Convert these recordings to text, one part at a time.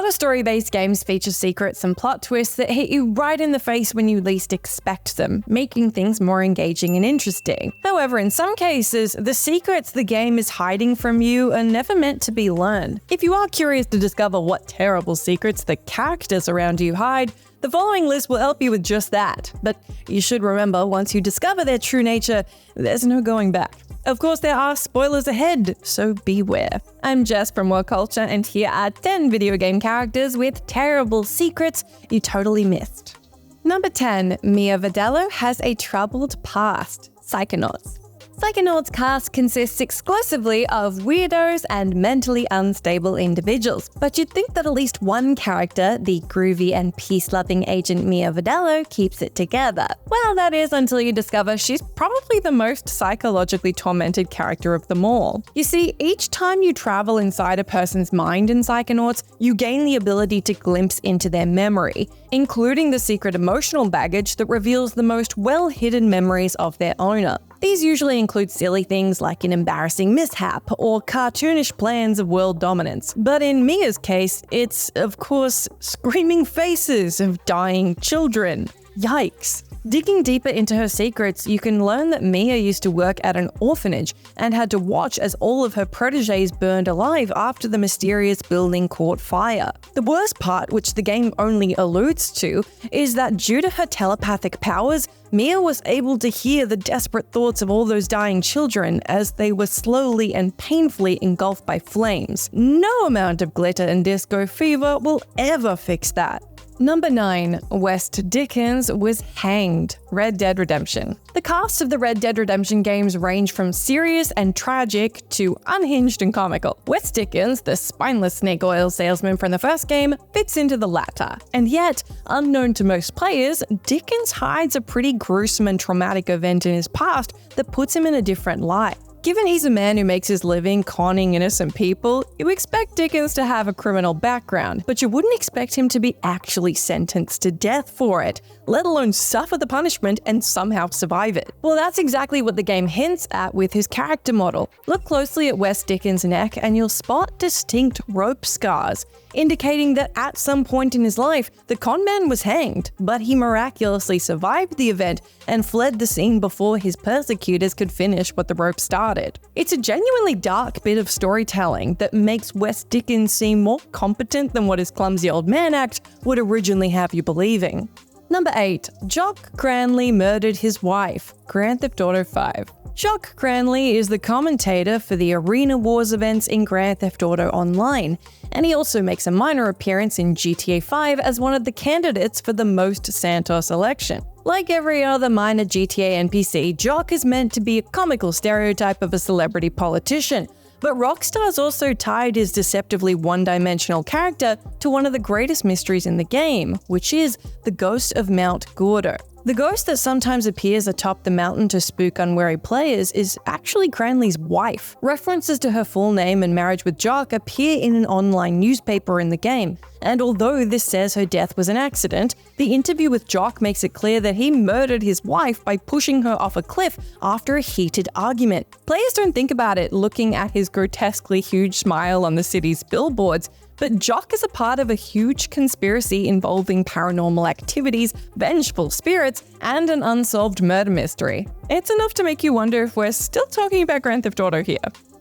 lot of story-based games feature secrets and plot twists that hit you right in the face when you least expect them, making things more engaging and interesting. However, in some cases, the secrets the game is hiding from you are never meant to be learned. If you are curious to discover what terrible secrets the characters around you hide, the following list will help you with just that. But you should remember, once you discover their true nature, there's no going back. Of course, there are spoilers ahead, so beware. I'm Jess from WhatCulture, and here are 10 video game characters with terrible secrets you totally missed. Number 10. Mia Vidello has a troubled past. Psychonauts. Psychonauts' cast consists exclusively of weirdos and mentally unstable individuals, but you'd think that at least one character, the groovy and peace-loving agent Mia Vidello, keeps it together. Well, that is until you discover she's probably the most psychologically tormented character of them all. You see, each time you travel inside a person's mind in Psychonauts, you gain the ability to glimpse into their memory, including the secret emotional baggage that reveals the most well-hidden memories of their owner. These usually include silly things like an embarrassing mishap or cartoonish plans of world dominance. But in Mia's case, it's, of course, screaming faces of dying children. Yikes. Digging deeper into her secrets, you can learn that Mia used to work at an orphanage and had to watch as all of her protégés burned alive after the mysterious building caught fire. The worst part, which the game only alludes to, is that due to her telepathic powers, Mia was able to hear the desperate thoughts of all those dying children as they were slowly and painfully engulfed by flames. No amount of glitter and disco fever will ever fix that. Number 9. West Dickens was hanged. Red Dead Redemption. The cast of the Red Dead Redemption games range from serious and tragic to unhinged and comical. West Dickens, the spineless snake oil salesman from the first game, fits into the latter. And yet, unknown to most players, Dickens hides a pretty gruesome and traumatic event in his past that puts him in a different light. Given he's a man who makes his living conning innocent people, you expect Dickens to have a criminal background, but you wouldn't expect him to be actually sentenced to death for it, let alone suffer the punishment and somehow survive it. Well, that's exactly what the game hints at with his character model. Look closely at West Dickens' neck and you'll spot distinct rope scars, indicating that at some point in his life, the conman was hanged, but he miraculously survived the event and fled the scene before his persecutors could finish what the rope started. It's a genuinely dark bit of storytelling that makes West Dickens seem more competent than what his clumsy old man act would originally have you believing. Number 8. Jock Cranley murdered his wife. Grand Theft Auto 5. Jock Cranley is the commentator for the Arena Wars events in Grand Theft Auto Online, and he also makes a minor appearance in GTA 5 as one of the candidates for the Most Santos election. Like every other minor GTA NPC, Jock is meant to be a comical stereotype of a celebrity politician, but Rockstar's also tied his deceptively one-dimensional character to one of the greatest mysteries in the game, which is the ghost of Mount Gordo. The ghost that sometimes appears atop the mountain to spook unwary players is actually Cranley's wife. References to her full name and marriage with Jock appear in an online newspaper in the game, and although this says her death was an accident, the interview with Jock makes it clear that he murdered his wife by pushing her off a cliff after a heated argument. Players don't think about it looking at his grotesquely huge smile on the city's billboards, but Jock is a part of a huge conspiracy involving paranormal activities, vengeful spirits, and an unsolved murder mystery. It's enough to make you wonder if we're still talking about Grand Theft Auto here.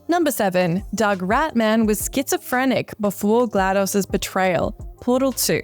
Number 7. Doug Ratman was schizophrenic before GLaDOS's betrayal. Portal 2.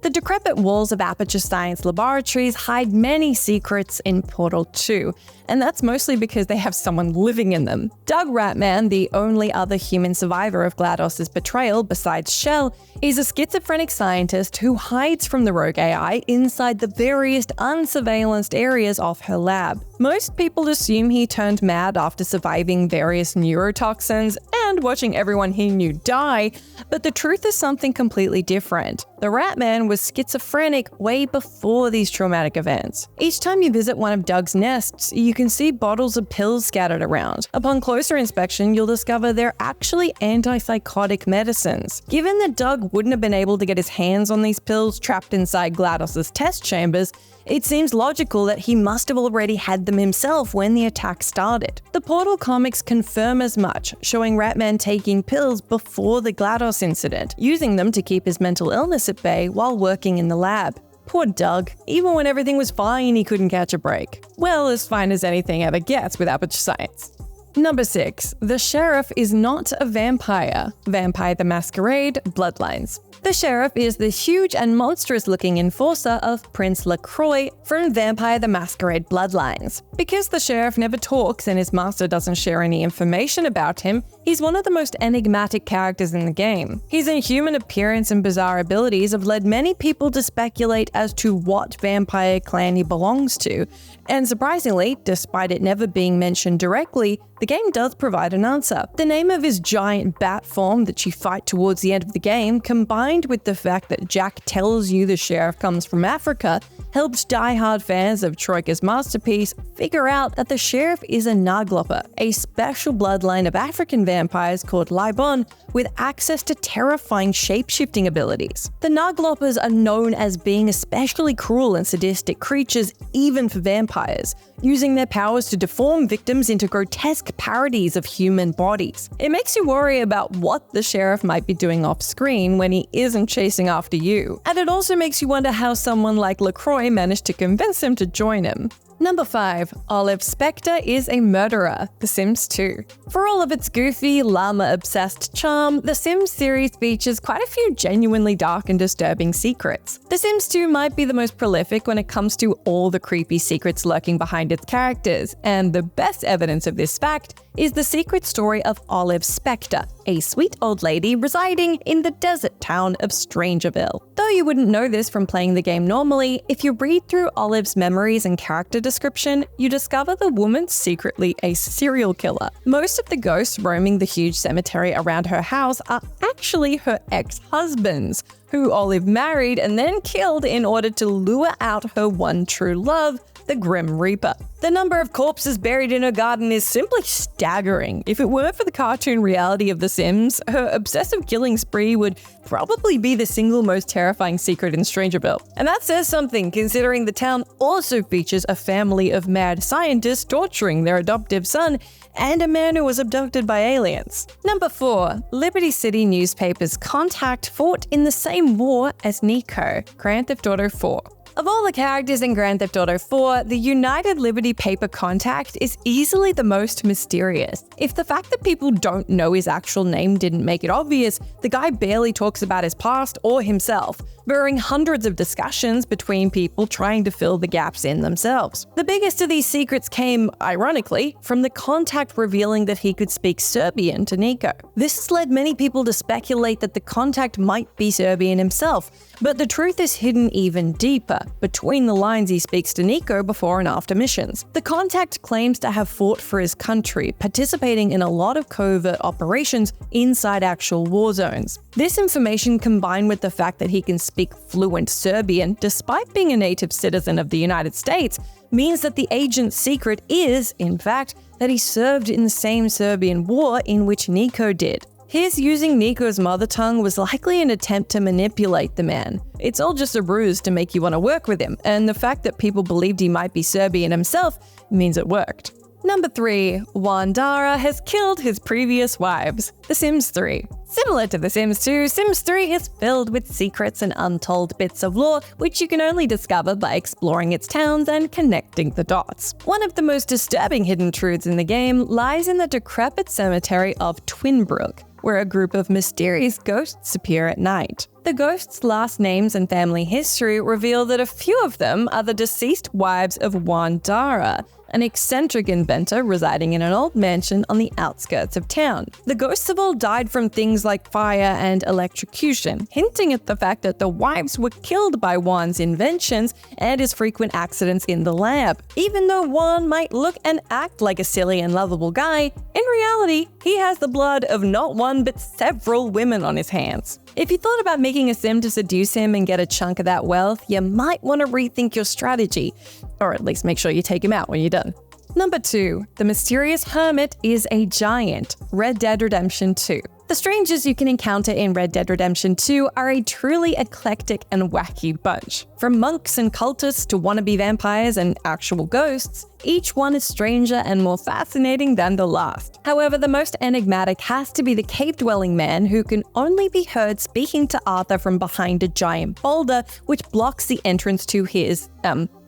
The decrepit walls of Aperture Science laboratories hide many secrets in Portal 2, and that's mostly because they have someone living in them. Doug Ratman, the only other human survivor of GLaDOS's betrayal besides Shell, is a schizophrenic scientist who hides from the rogue AI inside the various unsurveillanced areas of her lab. Most people assume he turned mad after surviving various neurotoxins and watching everyone he knew die, but the truth is something completely different. The Ratman was schizophrenic way before these traumatic events. Each time you visit one of Doug's nests, you can see bottles of pills scattered around. Upon closer inspection, you'll discover they're actually antipsychotic medicines. Given that Doug wouldn't have been able to get his hands on these pills trapped inside GLaDOS's test chambers, it seems logical that he must have already had them himself when the attack started. The Portal comics confirm as much, showing Ratman taking pills before the GLaDOS incident, using them to keep his mental illness at bay while working in the lab. Poor Doug. Even when everything was fine, he couldn't catch a break. Well, as fine as anything ever gets without much science. Number 6. The Sheriff is not a vampire. Vampire the Masquerade, Bloodlines. The Sheriff is the huge and monstrous-looking enforcer of Prince LaCroix from Vampire the Masquerade Bloodlines. Because the Sheriff never talks and his master doesn't share any information about him, he's one of the most enigmatic characters in the game. His inhuman appearance and bizarre abilities have led many people to speculate as to what vampire clan he belongs to, and surprisingly, despite it never being mentioned directly, the game does provide an answer. The name of his giant bat form that you fight towards the end of the game, combined with the fact that Jack tells you the Sheriff comes from Africa, helped die-hard fans of Troika's masterpiece figure out that the Sheriff is a Naglopper, a special bloodline of African vampires called Libon with access to terrifying shape-shifting abilities. The Nagloppers are known as being especially cruel and sadistic creatures even for vampires, using their powers to deform victims into grotesque parodies of human bodies. It makes you worry about what the Sheriff might be doing off-screen when he isn't chasing after you. And it also makes you wonder how someone like LaCroix managed to convince him to join him. Number 5. Olive Spectre is a murderer, The Sims 2. For all of its goofy, llama-obsessed charm, The Sims series features quite a few genuinely dark and disturbing secrets. The Sims 2 might be the most prolific when it comes to all the creepy secrets lurking behind its characters, and the best evidence of this fact is the secret story of Olive Spectre, a sweet old lady residing in the desert town of Strangerville. Though you wouldn't know this from playing the game normally, if you read through Olive's memories and character description, you discover the woman's secretly a serial killer. Most of the ghosts roaming the huge cemetery around her house are actually her ex-husbands, who Olive married and then killed in order to lure out her one true love, the Grim Reaper. The number of corpses buried in her garden is simply staggering. If it weren't for the cartoon reality of The Sims, her obsessive killing spree would probably be the single most terrifying secret in Strangerville. And that says something, considering the town also features a family of mad scientists torturing their adoptive son and a man who was abducted by aliens. Number 4. Liberty City Newspaper's Contact fought in the same war as Nico, Grand Theft Auto 4. Of all the characters in Grand Theft Auto 4, the United Liberty paper Contact is easily the most mysterious. If the fact that people don't know his actual name didn't make it obvious, the guy barely talks about his past or himself, mirroring hundreds of discussions between people trying to fill the gaps in themselves. The biggest of these secrets came, ironically, from the Contact revealing that he could speak Serbian to Nico. This has led many people to speculate that the Contact might be Serbian himself, but the truth is hidden even deeper, between the lines he speaks to Nico before and after missions. The Contact claims to have fought for his country, participating in a lot of covert operations inside actual war zones. This information, combined with the fact that he can speak fluent Serbian despite being a native citizen of the United States, means that the agent's secret is, in fact, that he served in the same Serbian war in which Nico did. His using Nico's mother tongue was likely an attempt to manipulate the man. It's all just a ruse to make you want to work with him, and the fact that people believed he might be Serbian himself means it worked. Number 3. Juan Darer has killed his previous wives. The Sims 3. Similar to The Sims 2, Sims 3 is filled with secrets and untold bits of lore which you can only discover by exploring its towns and connecting the dots. One of the most disturbing hidden truths in the game lies in the decrepit cemetery of Twinbrook, where a group of mysterious ghosts appear at night. The ghosts' last names and family history reveal that a few of them are the deceased wives of Juan Darer, an eccentric inventor residing in an old mansion on the outskirts of town. The ghosts have all died from things like fire and electrocution, hinting at the fact that the wives were killed by Juan's inventions and his frequent accidents in the lab. Even though Juan might look and act like a silly and lovable guy, in reality, he has the blood of not one but several women on his hands. If you thought about making a sim to seduce him and get a chunk of that wealth, you might want to rethink your strategy, or at least make sure you take him out when you're done. Number 2. The mysterious hermit is a giant. Red Dead Redemption 2. The strangers you can encounter in Red Dead Redemption 2 are a truly eclectic and wacky bunch. From monks and cultists to wannabe vampires and actual ghosts, each one is stranger and more fascinating than the last. However, the most enigmatic has to be the cave-dwelling man who can only be heard speaking to Arthur from behind a giant boulder, which blocks the entrance to his,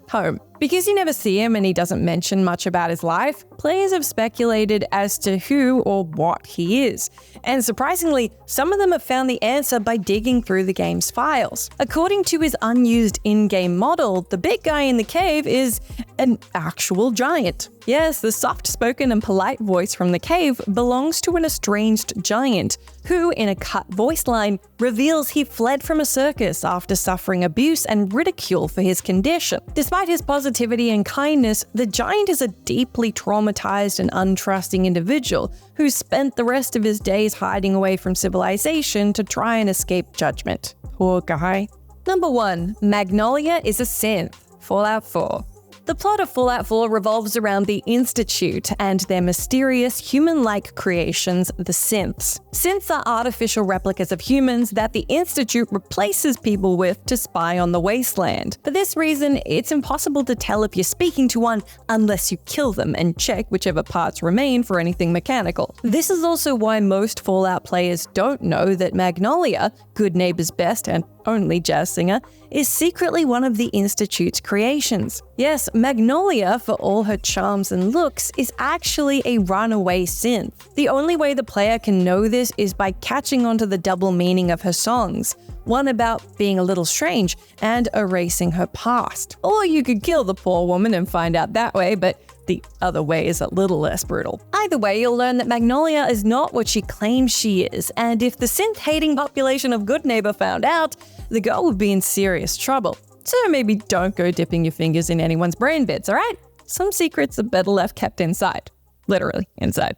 home. Because you never see him and he doesn't mention much about his life, players have speculated as to who or what he is. And surprisingly, some of them have found the answer by digging through the game's files. According to his unused in-game model, the big guy in the cave is an actual giant. Yes, the soft-spoken and polite voice from the cave belongs to an estranged giant, who, in a cut voice line, reveals he fled from a circus after suffering abuse and ridicule for his condition. Despite his positivity and kindness, the giant is a deeply traumatized and untrusting individual who spent the rest of his days hiding away from civilization to try and escape judgment. Poor guy. Number 1. Magnolia is a synth. Fallout 4. The plot of Fallout 4 revolves around the Institute and their mysterious human-like creations, the synths. Synths are artificial replicas of humans that the Institute replaces people with to spy on the wasteland. For this reason, it's impossible to tell if you're speaking to one unless you kill them and check whichever parts remain for anything mechanical. This is also why most Fallout players don't know that Magnolia, Good Neighbor's best and only jazz singer, is secretly one of the Institute's creations. Yes, Magnolia, for all her charms and looks, is actually a runaway synth. The only way the player can know this is by catching onto the double meaning of her songs, one about being a little strange and erasing her past. Or you could kill the poor woman and find out that way, but the other way is a little less brutal. Either way, you'll learn that Magnolia is not what she claims she is, and if the synth-hating population of Good Neighbor found out, the girl would be in serious trouble. So maybe don't go dipping your fingers in anyone's brain bits, alright? Some secrets are better left kept inside. Literally, inside.